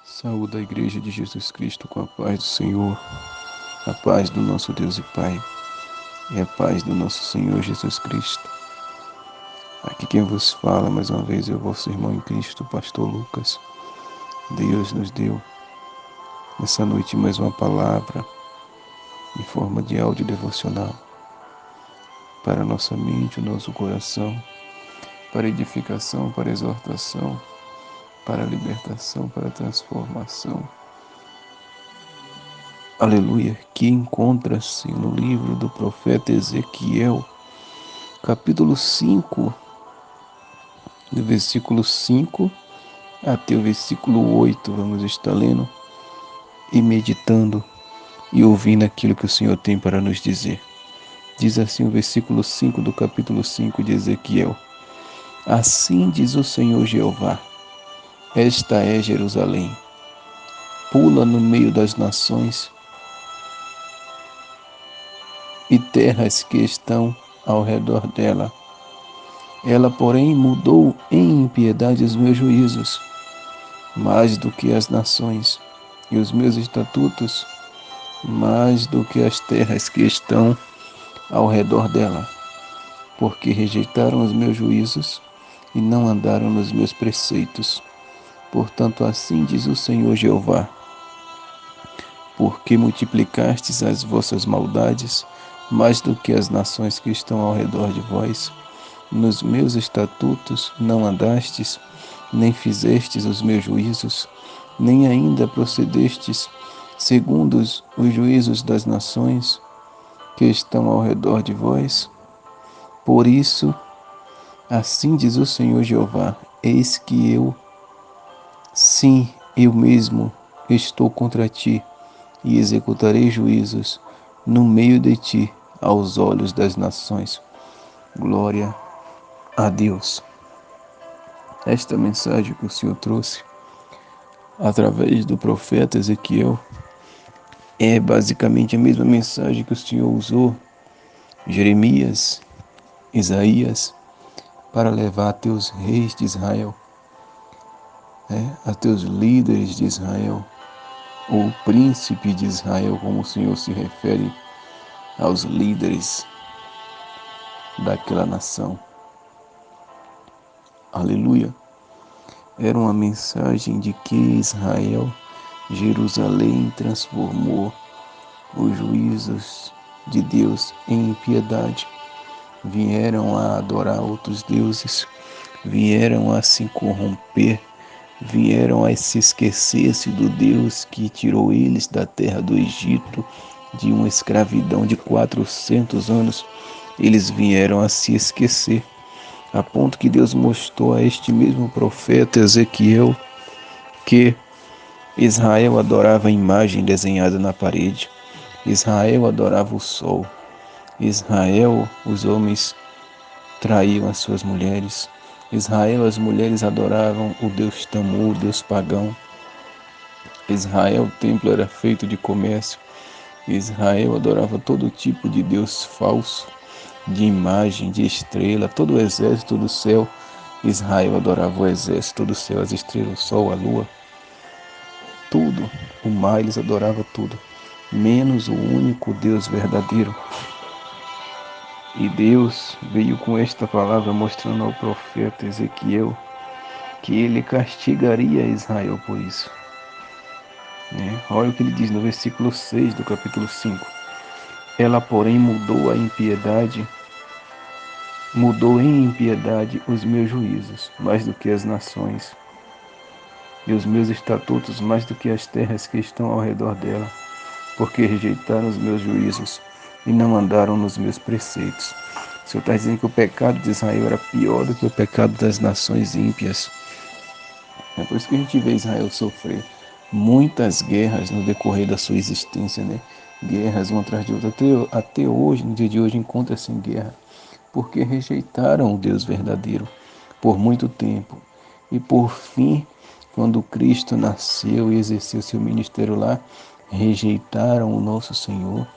Saúde a Igreja de Jesus Cristo com a paz do Senhor, a paz do nosso Deus e Pai e a paz do nosso Senhor Jesus Cristo. Aqui quem vos fala mais uma vez é o vosso irmão em Cristo, Pastor Lucas. Deus nos deu nessa noite mais uma palavra em forma de áudio devocional para a nossa mente, o nosso coração, para edificação, para exortação, para libertação, para transformação. Aleluia, que encontra-se no livro do profeta Ezequiel, capítulo 5, do versículo 5 até o versículo 8. Vamos estar lendo e meditando e ouvindo aquilo que o Senhor tem para nos dizer. Diz assim o versículo 5 do capítulo 5 de Ezequiel: Assim diz o Senhor Jeová, esta é Jerusalém, pula no meio das nações e terras que estão ao redor dela. Ela, porém, mudou em impiedade os meus juízos, mais do que as nações, e os meus estatutos, mais do que as terras que estão ao redor dela, porque rejeitaram os meus juízos e não andaram nos meus preceitos. Portanto, assim diz o Senhor Jeová: porque multiplicastes as vossas maldades, mais do que as nações que estão ao redor de vós, nos meus estatutos não andastes, nem fizestes os meus juízos, nem ainda procedestes segundo os juízos das nações que estão ao redor de vós. Por isso, assim diz o Senhor Jeová: eis que eu, sim, eu mesmo, estou contra ti, e executarei juízos no meio de ti, aos olhos das nações. Glória a Deus. Esta mensagem que o Senhor trouxe através do profeta Ezequiel é basicamente a mesma mensagem que o Senhor usou Jeremias, Isaías, para levar a teus reis de Israel, a teus líderes de Israel, ou príncipe de Israel, como o Senhor se refere aos líderes daquela nação. Aleluia. Era uma mensagem de que Israel, Jerusalém, transformou os juízos de Deus em impiedade. Vieram a adorar outros deuses, vieram a se corromper, vieram a se esquecer-se do Deus que tirou eles da terra do Egito, de uma escravidão de 400 anos. Eles vieram a se esquecer, a ponto que Deus mostrou a este mesmo profeta Ezequiel que Israel adorava a imagem desenhada na parede, Israel adorava o sol, Israel, os homens traíam as suas mulheres, Israel, as mulheres adoravam o Deus Tamu, o Deus pagão, Israel, o templo era feito de comércio, Israel adorava todo tipo de Deus falso, de imagem, de estrela, todo o exército do céu. Israel adorava o exército do céu, as estrelas, o sol, a lua, tudo. O mar, eles adoravam tudo, menos o único Deus verdadeiro. E Deus veio com esta palavra mostrando ao profeta Ezequiel que ele castigaria Israel por isso. Olha o que ele diz no versículo 6 do capítulo 5. Ela, porém, mudou em impiedade os meus juízos, mais do que as nações, e os meus estatutos mais do que as terras que estão ao redor dela, porque rejeitaram os meus juízos e não andaram nos meus preceitos. O Senhor está dizendo que o pecado de Israel era pior do que o pecado das nações ímpias. É por isso que a gente vê Israel sofrer muitas guerras no decorrer da sua existência, Guerras uma atrás de outra. Até hoje, no dia de hoje, encontra-se em guerra, porque rejeitaram o Deus verdadeiro por muito tempo. E por fim, quando Cristo nasceu e exerceu seu ministério lá, rejeitaram o nosso Senhor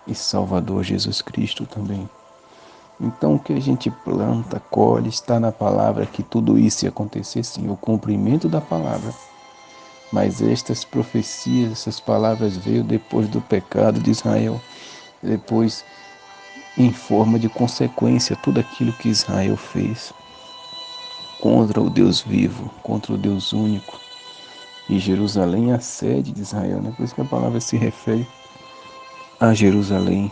e Salvador Jesus Cristo também. Então, o que a gente planta, colhe, está na palavra que tudo isso ia acontecer sim, o cumprimento da palavra. Mas estas profecias, essas palavras veio depois do pecado de Israel, depois em forma de consequência tudo aquilo que Israel fez contra o Deus vivo, contra o Deus único. E Jerusalém é a sede de Israel, né? Por isso que a palavra se refere a Jerusalém.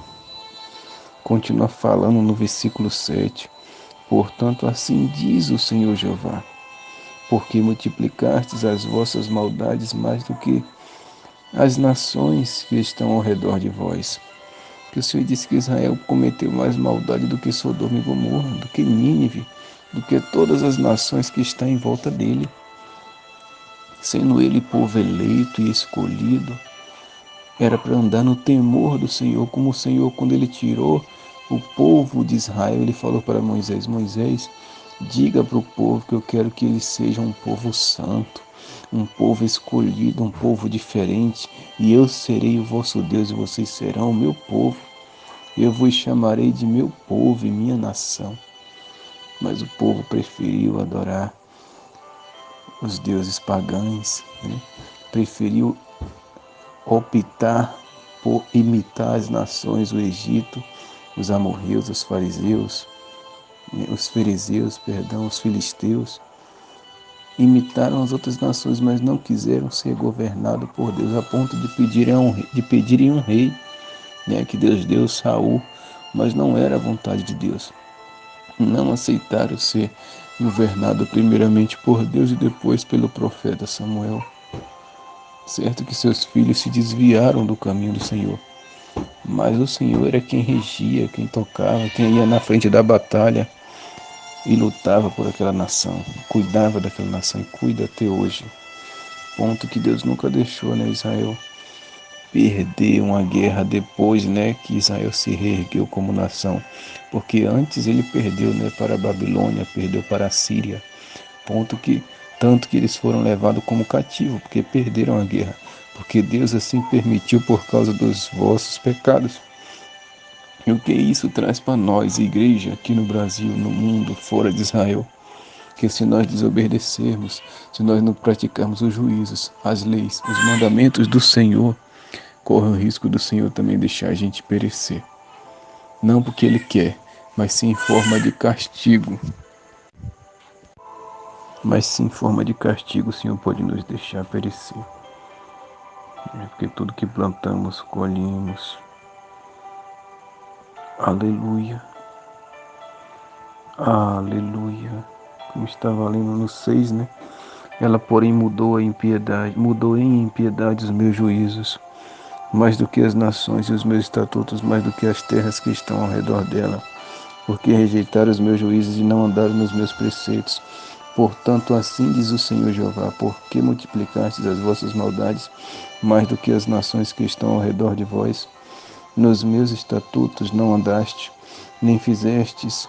Continua falando no versículo 7. Portanto, assim diz o Senhor Jeová, porque multiplicastes as vossas maldades mais do que as nações que estão ao redor de vós. Que o Senhor disse que Israel cometeu mais maldade do que Sodoma e Gomorra, do que Nínive, do que todas as nações que estão em volta dele. Sendo ele povo eleito e escolhido, era para andar no temor do Senhor, como o Senhor, quando ele tirou o povo de Israel, ele falou para Moisés: Moisés, diga para o povo que eu quero que eles sejam um povo santo, um povo escolhido, um povo diferente, e eu serei o vosso Deus e vocês serão o meu povo. Eu vos chamarei de meu povo e minha nação. Mas o povo preferiu adorar os deuses pagãos, né? Preferiu optar por imitar as nações, o Egito, os amorreus, os fariseus, os fariseus, perdão, os filisteus. Imitaram as outras nações, mas não quiseram ser governados por Deus, a ponto de pedirem um rei, né, que Deus deu, Saul, mas não era a vontade de Deus. Não aceitaram ser governado primeiramente por Deus e depois pelo profeta Samuel. Certo que seus filhos se desviaram do caminho do Senhor, mas o Senhor era quem regia, quem tocava, quem ia na frente da batalha e lutava por aquela nação, cuidava daquela nação e cuida até hoje. Ponto que Deus nunca deixou, né, Israel perder uma guerra depois, né, que Israel se reergueu como nação, porque antes ele perdeu, né, para a Babilônia, perdeu para a Síria, ponto que tanto que eles foram levados como cativo, porque perderam a guerra, porque Deus assim permitiu por causa dos vossos pecados. E o que isso traz para nós, igreja, aqui no Brasil, no mundo, fora de Israel? Que se nós desobedecermos, se nós não praticarmos os juízos, as leis, os mandamentos do Senhor, corre o risco do Senhor também deixar a gente perecer. Não porque Ele quer, mas sim em forma de castigo. Mas sim em forma de castigo o Senhor pode nos deixar perecer. Porque tudo que plantamos, colhemos. Aleluia. Aleluia. Como estava lendo no 6, né? Ela, porém, mudou em impiedade os meus juízos, mais do que as nações, e os meus estatutos, mais do que as terras que estão ao redor dela, porque rejeitaram os meus juízos e não andaram nos meus preceitos. Portanto, assim diz o Senhor Jeová, porque multiplicastes as vossas maldades, mais do que as nações que estão ao redor de vós, nos meus estatutos não andaste, nem fizestes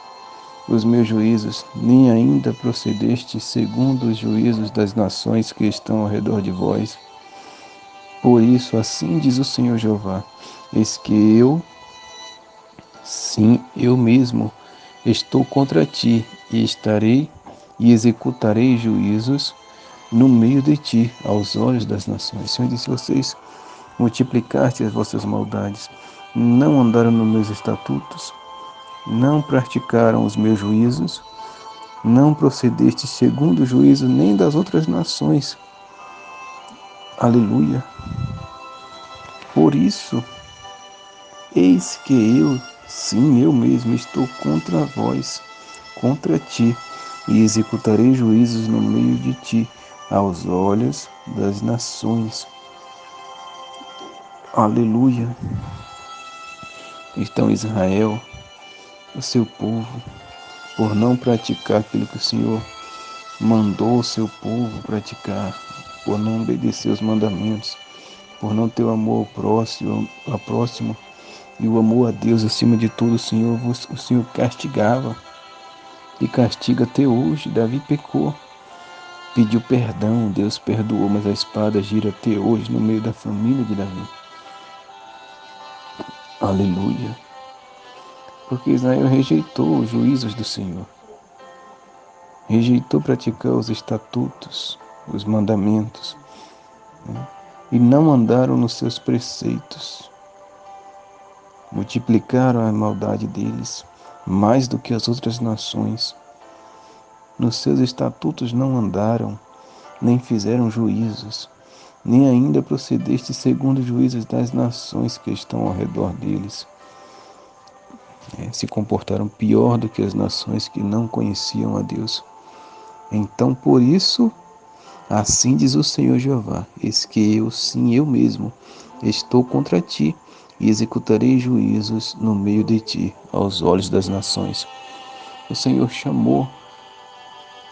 os meus juízos, nem ainda procedeste segundo os juízos das nações que estão ao redor de vós. Por isso, assim diz o Senhor Jeová, eis que eu, sim, eu mesmo, estou contra ti, e estarei e executarei juízos no meio de ti, aos olhos das nações. O Senhor disse: vocês multiplicaste as vossas maldades, não andaram nos meus estatutos, não praticaram os meus juízos, não procedeste segundo o juízo nem das outras nações. Aleluia. Por isso, eis que eu, sim, eu mesmo, estou contra vós, contra ti, e executarei juízos no meio de ti, aos olhos das nações. Aleluia. Então Israel, o seu povo, por não praticar aquilo que o Senhor mandou o seu povo praticar, por não obedecer os mandamentos, por não ter o amor ao próximo e o amor a Deus acima de tudo, o Senhor castigava e castiga até hoje. Davi pecou, pediu perdão, Deus perdoou, mas a espada gira até hoje no meio da família de Davi. Aleluia. Porque Israel rejeitou os juízos do Senhor, rejeitou praticar os estatutos, os mandamentos, né? E não andaram nos seus preceitos. Multiplicaram a maldade deles mais do que as outras nações. Nos seus estatutos não andaram, nem fizeram juízos, nem ainda procedeste segundo os juízos das nações que estão ao redor deles. Se comportaram pior do que as nações que não conheciam a Deus. Então, por isso, assim diz o Senhor Jeová: eis que eu, sim, eu mesmo, estou contra ti, e executarei juízos no meio de ti, aos olhos das nações. O Senhor chamou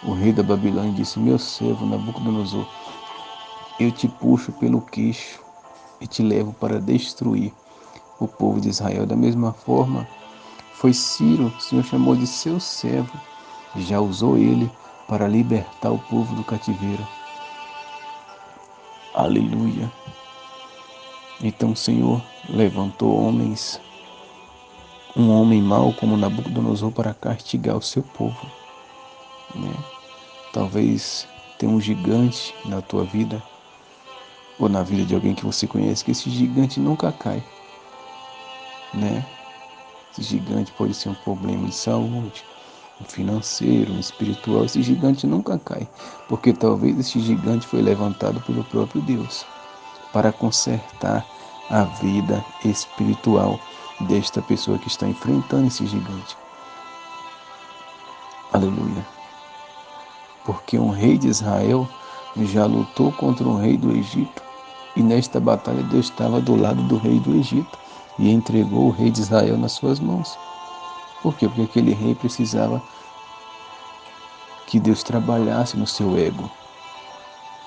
o rei da Babilônia e disse: meu servo Nabucodonosor, eu te puxo pelo queixo e te levo para destruir o povo de Israel. Da mesma forma, foi Ciro, o Senhor chamou de seu servo, e já usou ele para libertar o povo do cativeiro. Aleluia. Então o Senhor levantou homens, um homem mau como Nabucodonosor, para castigar o seu povo, né? Talvez tenha um gigante na tua vida, ou na vida de alguém que você conhece, que esse gigante nunca cai, né? Esse gigante pode ser um problema de saúde, um financeiro, um espiritual. Esse gigante nunca cai, porque talvez esse gigante foi levantado pelo próprio Deus para consertar a vida espiritual desta pessoa que está enfrentando esse gigante. Aleluia. Porque um rei de Israel já lutou contra um rei do Egito, e nesta batalha Deus estava do lado do rei do Egito e entregou o rei de Israel nas suas mãos. Por quê? Porque aquele rei precisava que Deus trabalhasse no seu ego.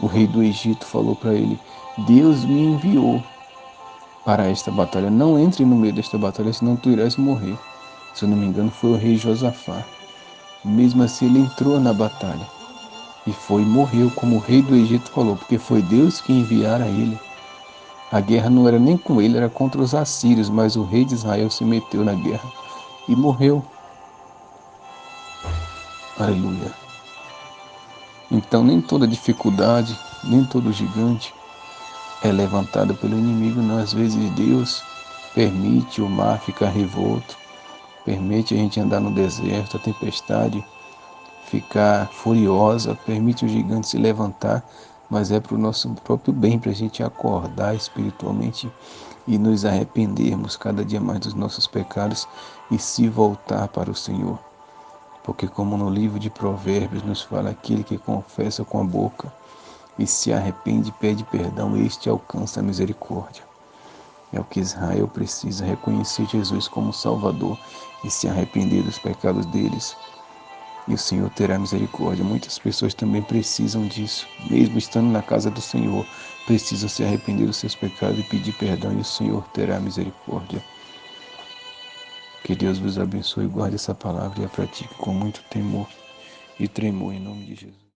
O rei do Egito falou para ele: Deus me enviou para esta batalha. Não entre no meio desta batalha, senão tu irás morrer. Se eu não me engano, foi o rei Josafá. Mesmo assim, ele entrou na batalha e foi e morreu, como o rei do Egito falou, porque foi Deus que enviara ele. A guerra não era nem com ele, era contra os assírios, mas o rei de Israel se meteu na guerra e morreu. Aleluia. Então, nem toda dificuldade, nem todo gigante é levantado pelo inimigo, não. Às vezes Deus permite o mar ficar revolto, permite a gente andar no deserto, a tempestade ficar furiosa, permite o gigante se levantar, mas é para o nosso próprio bem, para a gente acordar espiritualmente e nos arrependermos cada dia mais dos nossos pecados e se voltar para o Senhor. Porque como no livro de Provérbios nos fala, aquele que confessa com a boca e se arrepende e pede perdão, este alcança a misericórdia. É o que Israel precisa: reconhecer Jesus como Salvador e se arrepender dos pecados deles. E o Senhor terá misericórdia. Muitas pessoas também precisam disso, mesmo estando na casa do Senhor, precisam se arrepender dos seus pecados e pedir perdão, e o Senhor terá misericórdia. Que Deus vos abençoe e guarde essa palavra e a pratique com muito temor e tremor, em nome de Jesus.